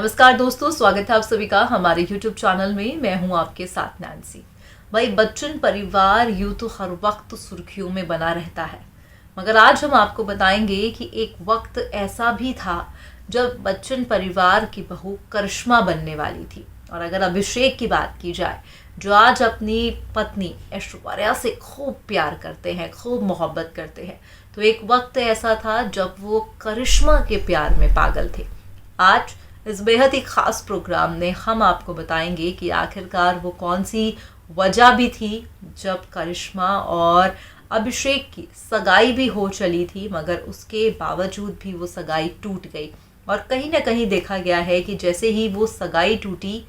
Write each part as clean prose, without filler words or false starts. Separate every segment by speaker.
Speaker 1: नमस्कार दोस्तों, स्वागत है आप सभी का हमारे YouTube चैनल में। मैं हूं आपके साथ नैन्सी। भाई, बच्चन परिवार यूं तो हर वक्त सुर्खियों में बना रहता है, मगर आज हम आपको बताएंगे कि एक वक्त ऐसा भी था जब बच्चन परिवार की बहू करिश्मा बनने वाली थी। और अगर अभिषेक की बात की जाए, जो आज अपनी पत्नी ऐश्वर्या से खूब प्यार करते हैं, खूब मोहब्बत करते हैं, तो एक वक्त ऐसा था जब वो करिश्मा के प्यार में पागल थे। आज इस बेहद ही खास प्रोग्राम में हम आपको बताएंगे कि आखिरकार वो कौन सी वजह भी थी जब करिश्मा और अभिषेक की सगाई भी हो चली थी, मगर उसके बावजूद भी वो सगाई टूट गई। और कहीं ना कहीं देखा गया है कि जैसे ही वो सगाई टूटी,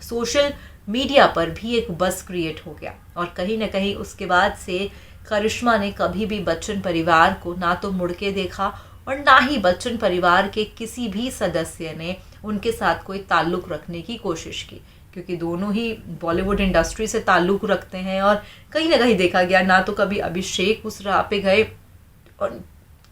Speaker 1: सोशल मीडिया पर भी एक बज़ क्रिएट हो गया। और कहीं ना कहीं उसके बाद से करिश्मा ने कभी भी बच्चन परिवार को ना तो मुड़ के देखा और ना ही बच्चन परिवार के किसी भी सदस्य ने उनके साथ कोई ताल्लुक़ रखने की कोशिश की, क्योंकि दोनों ही बॉलीवुड इंडस्ट्री से ताल्लुक़ रखते हैं। और कहीं ना कहीं देखा गया, ना तो कभी अभिषेक उस राह पे गए और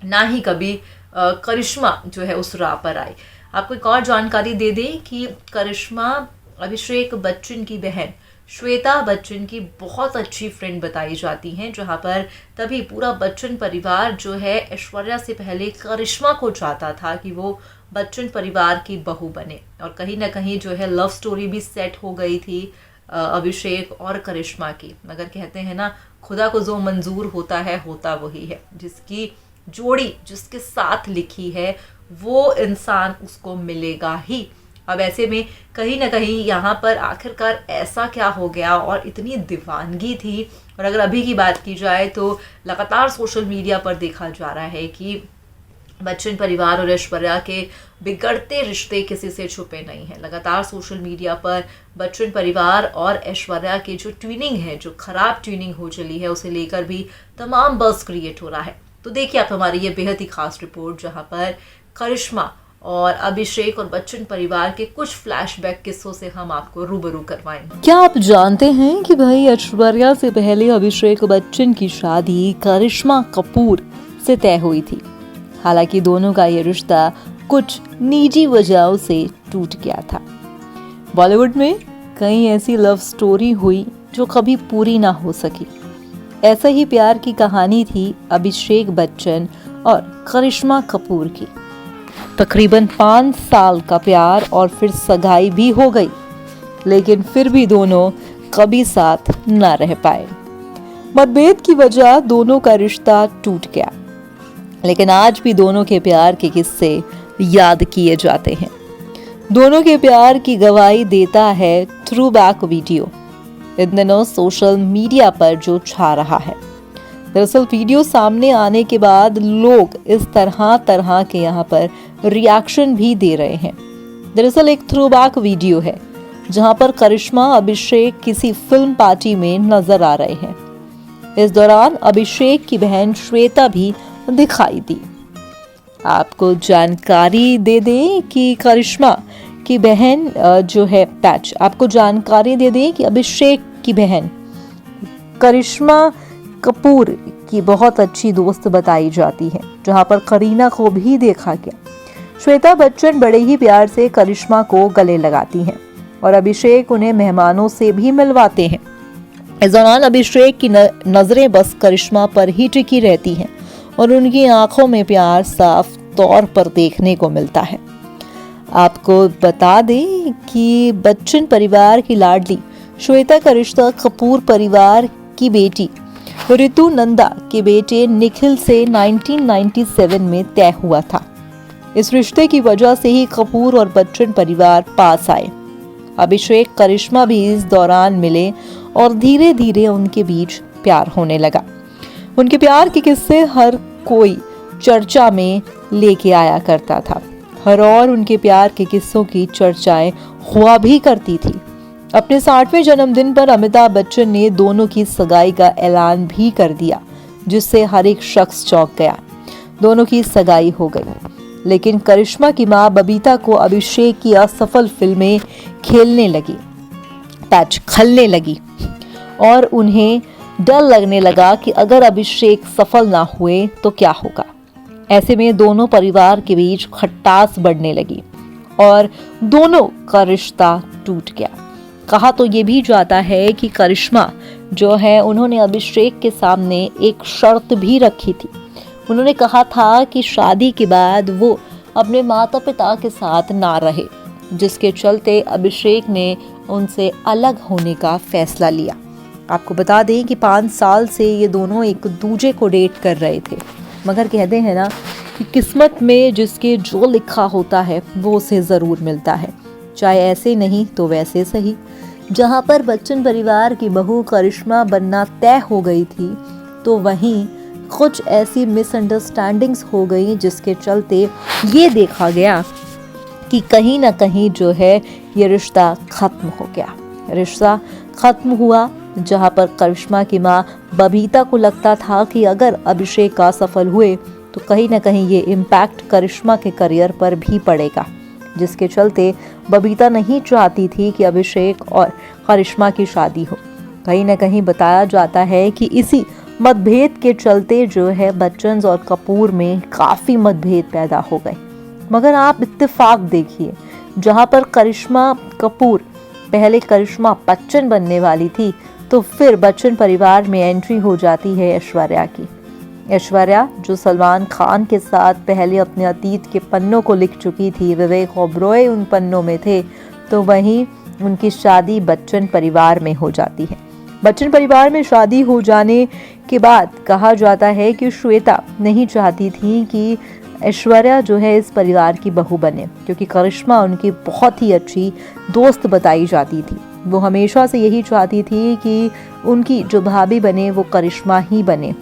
Speaker 1: ना ही कभी करिश्मा जो है उस राह पर आई। आपको एक और जानकारी दे दें कि करिश्मा अभिषेक बच्चन की बहन श्वेता बच्चन की बहुत अच्छी फ्रेंड बताई जाती हैं, जहां पर तभी पूरा बच्चन परिवार जो है ऐश्वर्या से पहले करिश्मा को चाहता था कि वो बच्चन परिवार की बहू बने। और कहीं ना कहीं जो है लव स्टोरी भी सेट हो गई थी अभिषेक और करिश्मा की। मगर कहते हैं ना, खुदा को जो मंजूर होता है होता वही है। जिसकी जोड़ी जिसके साथ लिखी है वो इंसान उसको मिलेगा ही। अब ऐसे में कहीं ना कहीं यहाँ पर आखिरकार ऐसा क्या हो गया और इतनी दीवानगी थी। और अगर अभी की बात की जाए तो लगातार सोशल मीडिया पर देखा जा रहा है कि बच्चन परिवार और ऐश्वर्या के बिगड़ते रिश्ते किसी से छुपे नहीं हैं। लगातार सोशल मीडिया पर बच्चन परिवार और ऐश्वर्या की जो ट्विनिंग है, जो खराब ट्विनिंग हो चली है, उसे लेकर भी तमाम बज़ क्रिएट हो रहा है। तो देखिए आप हमारी ये बेहद ही खास रिपोर्ट, जहाँ पर करिश्मा और अभिषेक और बच्चन परिवार के कुछ फ्लैशबैक किस्सों से हम आपको रूबरू करवाएंगे।
Speaker 2: क्या आप जानते हैं कि भाई ऐश्वर्या से पहले अभिषेक बच्चन की शादी करिश्मा कपूर से तय हुई थी। हालांकि दोनों का ये रिश्ता कुछ निजी वजहों से टूट गया था। बॉलीवुड में कई ऐसी लव स्टोरी हुई जो कभी पूरी ना हो सकी। ऐसा ही प्यार की कहानी थी अभिषेक बच्चन और करिश्मा कपूर की। तकरीबन 5 साल का प्यार और फिर सगाई भी हो गई, लेकिन फिर भी दोनों कभी साथ न रह पाए। मतभेद की वजह दोनों का रिश्ता टूट गया, लेकिन आज भी दोनों के प्यार के किस्से याद किए जाते हैं। दोनों के प्यार की गवाही देता है थ्रू बैक वीडियो इन दिनों सोशल मीडिया पर जो छा रहा है। दरअसल वीडियो सामने आने के बाद लोग इस तरह के यहाँ पर रिएक्शन भी दे रहे हैं। दरअसल एक थ्रोबैक वीडियो है जहाँ पर करिश्मा अभिषेक किसी फिल्म पार्टी में नजर आ रहे हैं। इस दौरान अभिषेक की बहन श्वेता भी दिखाई दी। आपको जानकारी दे दें कि करिश्मा की बहन जो है पैच, आपको जानकारी दे दें कि अभिषेक की बहन करिश्मा कपूर की बहुत अच्छी दोस्त बताई जाती है, जहां पर करीना को भी देखा गया। श्वेता बच्चन बड़े ही प्यार से करिश्मा को गले लगाती हैं और अभिषेक उन्हें मेहमानों से भी मिलवाते हैं। इस दौरान अभिषेक की नजरें बस करिश्मा पर ही टिकी रहती हैं और उनकी आंखों में प्यार साफ तौर पर देखने को मिलता है। आपको बता दें कि बच्चन परिवार की लाडली श्वेता का रिश्ता कपूर परिवार की बेटी ऋतु नंदा के बेटे निखिल से 1997 में तय हुआ था। इस रिश्ते की वजह से ही कपूर और बच्चन परिवार पास आए। अभिषेक करिश्मा भी इस दौरान मिले और धीरे धीरे उनके बीच प्यार होने लगा। उनके प्यार के किस्से हर कोई चर्चा में लेके आया करता था। हर और उनके प्यार के किस्सों की चर्चाएं हुआ भी करती थी। अपने 60वें जन्मदिन पर अमिताभ बच्चन ने दोनों की सगाई का ऐलान भी कर दिया, जिससे हर एक शख्स चौंक गया। दोनों की सगाई हो गई, लेकिन करिश्मा की मां बबीता को अभिषेक की असफल फिल्में खलने लगी और उन्हें डर लगने लगा कि अगर अभिषेक सफल ना हुए तो क्या होगा। ऐसे में दोनों परिवार के बीच खटास बढ़ने लगी और दोनों का रिश्ता टूट गया। कहा तो ये भी जाता है कि करिश्मा जो है उन्होंने अभिषेक के सामने एक शर्त भी रखी थी। उन्होंने कहा था कि शादी के बाद वो अपने माता पिता के साथ ना रहे, जिसके चलते अभिषेक ने उनसे अलग होने का फैसला लिया। आपको बता दें कि 5 साल से ये दोनों एक दूजे को डेट कर रहे थे, मगर कहते हैं ना कि किस्मत में जिसके जो लिखा होता है वो उसे ज़रूर मिलता है, चाहे ऐसे नहीं तो वैसे सही। जहाँ पर बच्चन परिवार की बहू करिश्मा बनना तय हो गई थी, तो वहीं कुछ ऐसी मिसअंडरस्टैंडिंग्स हो गई जिसके चलते ये देखा गया कि कहीं ना कहीं जो है ये रिश्ता ख़त्म हो गया। रिश्ता ख़त्म हुआ जहाँ पर करिश्मा की माँ बबीता को लगता था कि अगर अभिषेक असफल हुए तो कहीं ना कहीं ये इम्पैक्ट करिश्मा के करियर पर भी पड़ेगा, जिसके चलते बबीता नहीं चाहती थी कि अभिषेक और करिश्मा की शादी हो। कहीं ना कहीं बताया जाता है कि इसी मतभेद के चलते जो है बच्चन और कपूर में काफ़ी मतभेद पैदा हो गए। मगर आप इत्तेफाक देखिए, जहाँ पर करिश्मा कपूर पहले करिश्मा बच्चन बनने वाली थी, तो फिर बच्चन परिवार में एंट्री हो जाती है ऐश्वर्या की। ऐश्वर्या जो सलमान खान के साथ पहले अपने अतीत के पन्नों को लिख चुकी थी, विवेक ओबरॉय उन पन्नों में थे, तो वहीं उनकी शादी बच्चन परिवार में हो जाती है। बच्चन परिवार में शादी हो जाने के बाद कहा जाता है कि श्वेता नहीं चाहती थी कि ऐश्वर्या जो है इस परिवार की बहू बने, क्योंकि करिश्मा उनकी बहुत ही अच्छी दोस्त बताई जाती थी। वो हमेशा से यही चाहती थी कि उनकी जो भाभी बने वो करिश्मा ही बने।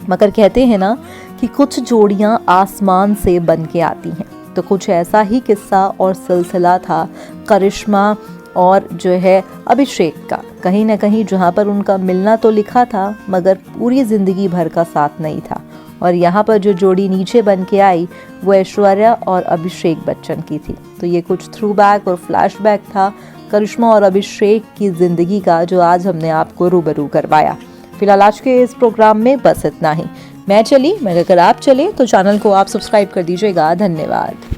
Speaker 2: मगर कहते हैं ना कि कुछ जोड़ियां आसमान से बन के आती हैं, तो कुछ ऐसा ही किस्सा और सिलसिला था करिश्मा और जो है अभिषेक का। कहीं ना कहीं जहाँ पर उनका मिलना तो लिखा था, मगर पूरी ज़िंदगी भर का साथ नहीं था। और यहाँ पर जो जोड़ी नीचे बन के आई वो ऐश्वर्या और अभिषेक बच्चन की थी। तो ये कुछ थ्रू बैक और फ्लैशबैक था करिश्मा और अभिषेक की ज़िंदगी का, जो आज हमने आपको रूबरू करवाया। फिलहाल आज के इस प्रोग्राम में बस इतना ही। मैं चली, मगर अगर आप चले तो चैनल को आप सब्सक्राइब कर दीजिएगा। धन्यवाद।